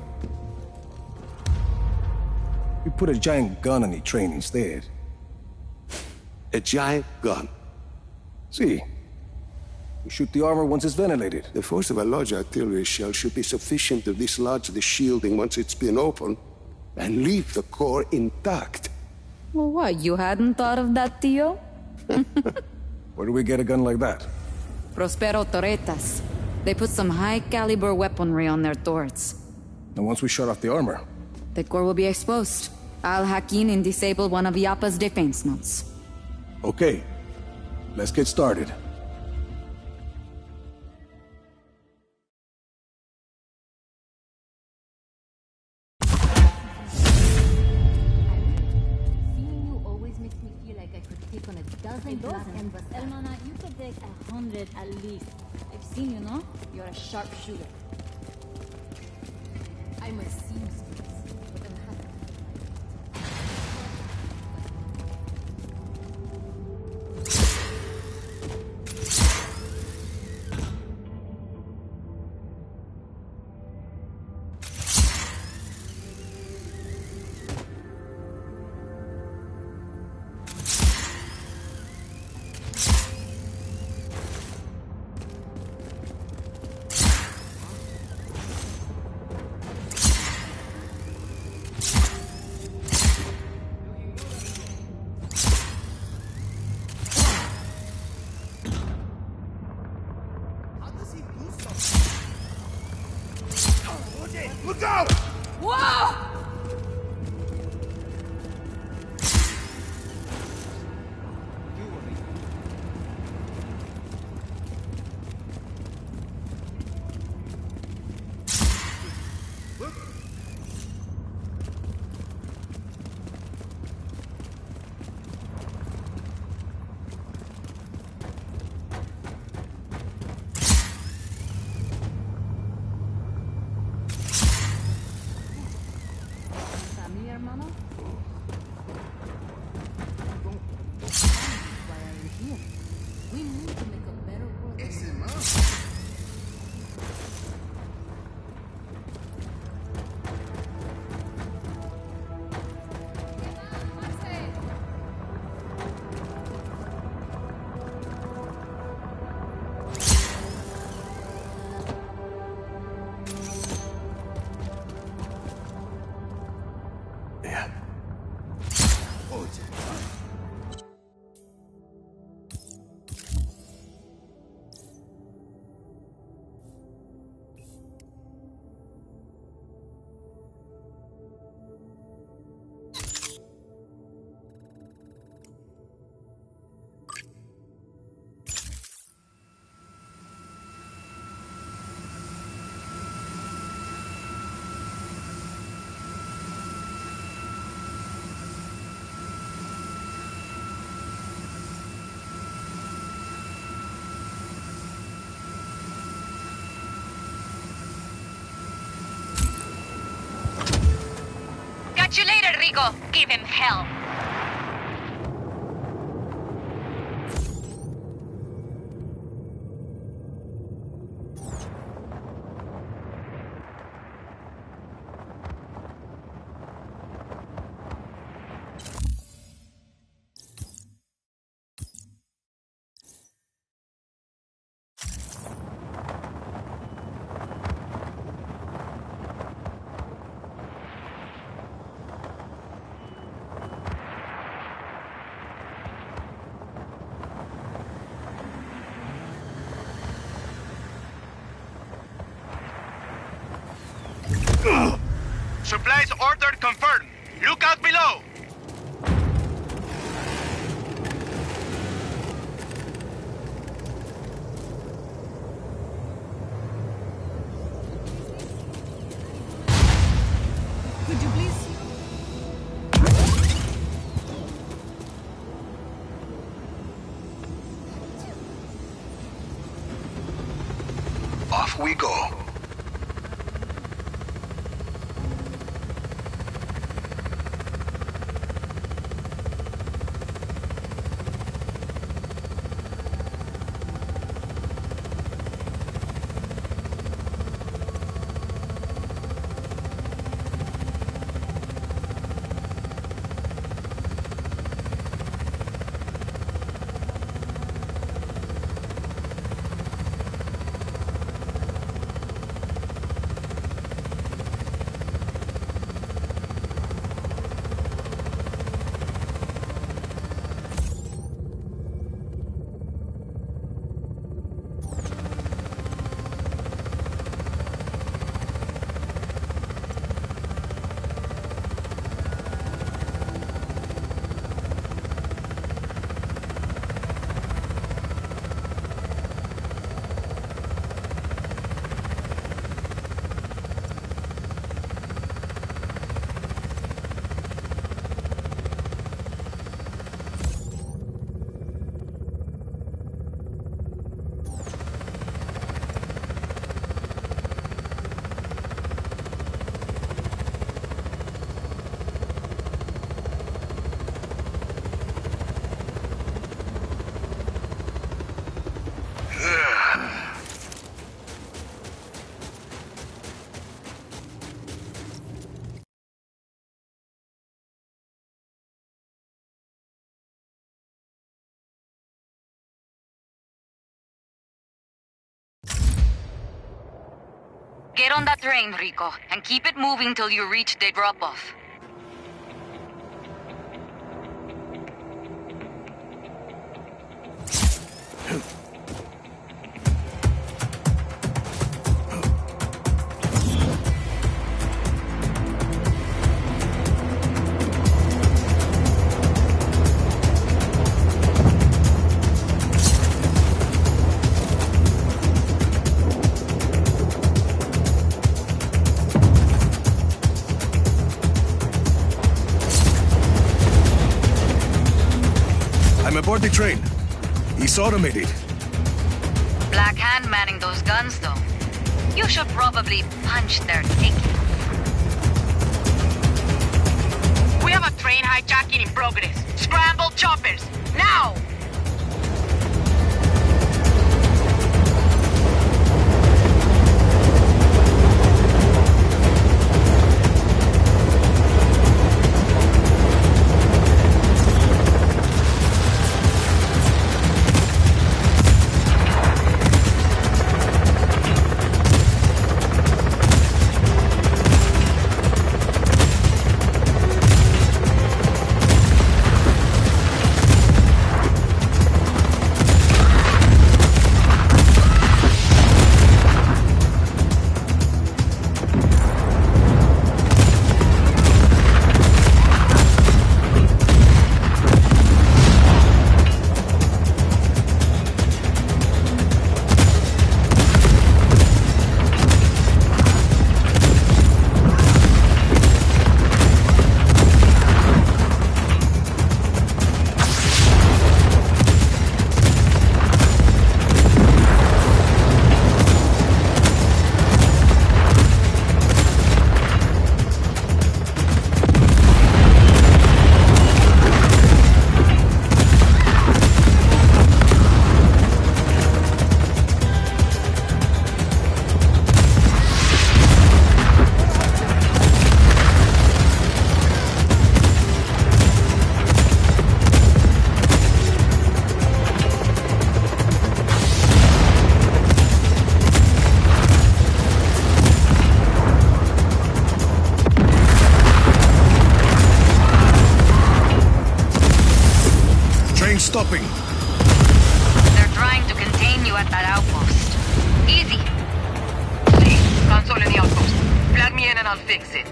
we put a giant gun on the train instead? A giant gun? See, we shoot the armor once it's ventilated. The force of a large artillery shell should be sufficient to dislodge the shielding once it's been opened and leave the core intact. Well, what, you hadn't thought of that, Tio? Where do we get a gun like that? Prospero Torretas. They put some high-caliber weaponry on their turrets. And once we shut off the armor? The core will be exposed. I'll hack in and disable one of Yappa's defense nodes. Okay, let's get started. Seeing you always makes me feel like I could take on a dozen black Elmana, you could take 100 at least. I've seen you, no? You're a sharpshooter. I'm a seamstress, but I'm happy. Look out! Whoa! Yeah. Catch you later, Rico. Give him hell. Supplies ordered confirmed. Look out below. Could you please? Off we go. Get on that train, Rico, and keep it moving till you reach the drop-off. I'm aboard the train. It's automated. Black Hand manning those guns, though. You should probably punch their ticket. We have a train hijacking in progress. Scramble choppers, now! stopping? They're trying to contain you at that outpost. Easy. See? Console in the outpost. Plug me in and I'll fix it.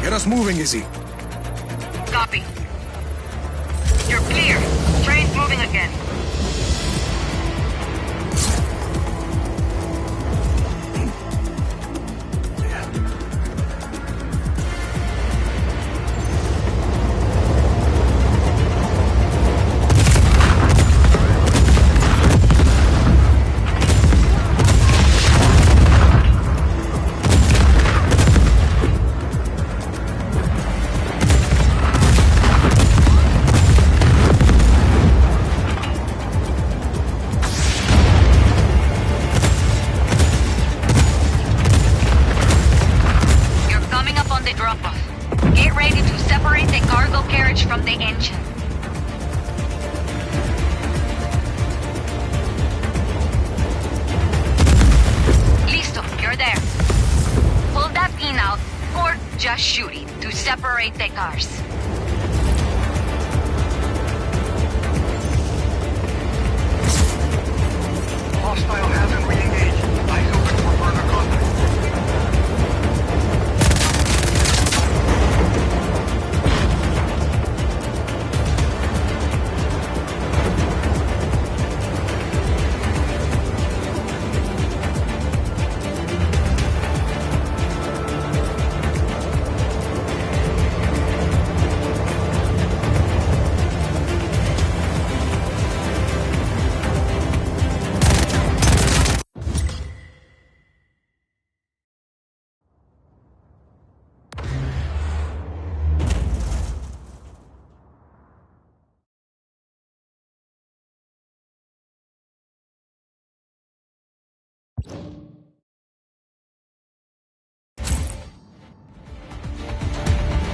Get us moving, Izzy. Copy. You're clear. Train's moving again. Get ready to separate the cargo carriage from the engine. Listo, you're there. Pull that pin out, or just shoot it, to separate the cars. Hostile hasn't re-engaged. Eyes open for further contact.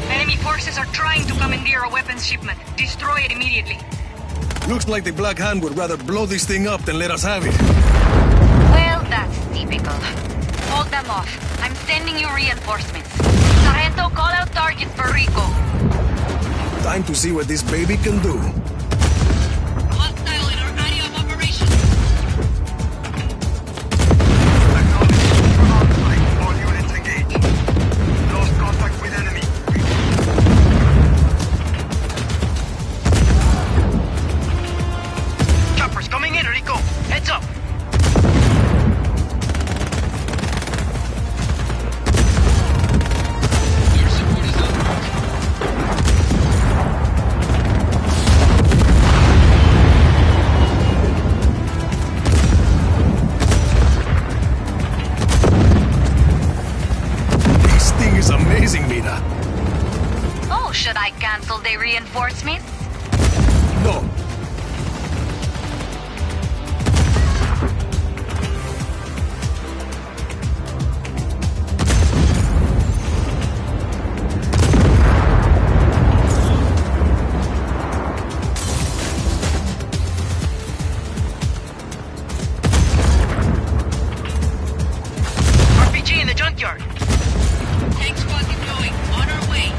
Enemy forces are trying to commandeer a weapons shipment. Destroy it immediately. Looks like the Black Hand would rather blow this thing up than let us have it. Well, that's typical. Hold them off. I'm sending you reinforcements. Sargento, call out targets for Rico. Time to see what this baby can do. Hostile in our area of operation. All units engaged. Lost contact with enemy. Choppers coming in, Rico. Heads up. Your support is on. This thing is amazing, Mina. Oh, should I cancel the reinforcements? No. RPG in the junkyard. Tank squad deploying. On our way.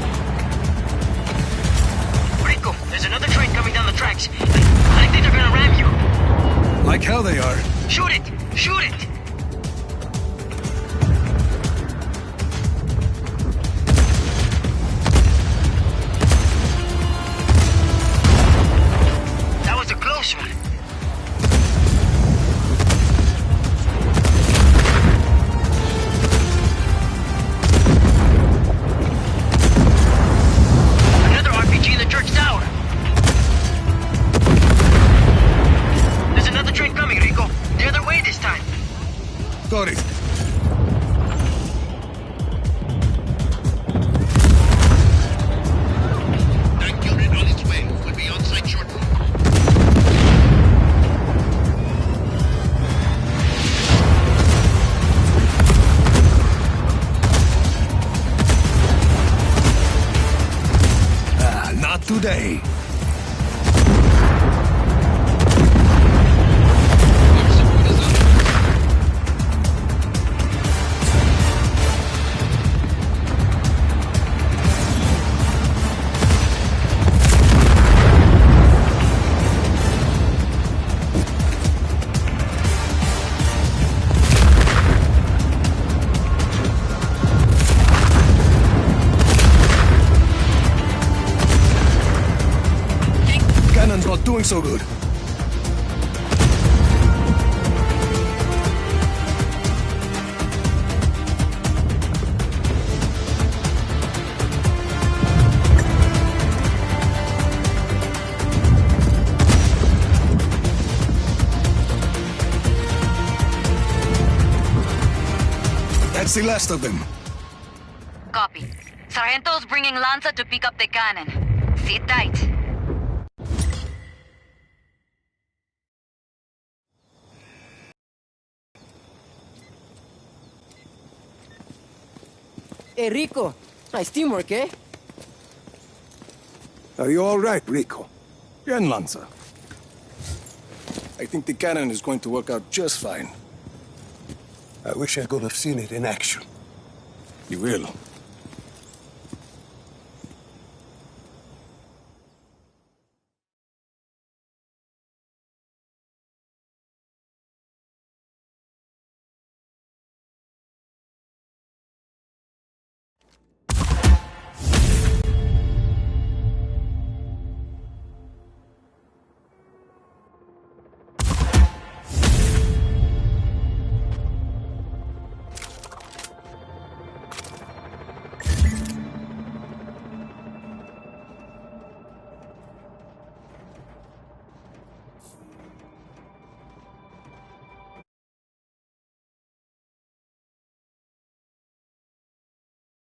Rico, there's another train coming down the tracks. I think they're gonna ram you. Like hell they are. Shoot it! Shoot it! That was a close one. Got it. Tank unit on its way. Will be on site shortly. Not today. Not doing so good. That's the last of them. Copy. Sargento's bringing Lanza to pick up the cannon. Sit tight. Hey, Rico. Nice teamwork, eh? Are you all right, Rico? Bien, Lanza. I think the cannon is going to work out just fine. I wish I could have seen it in action. You will.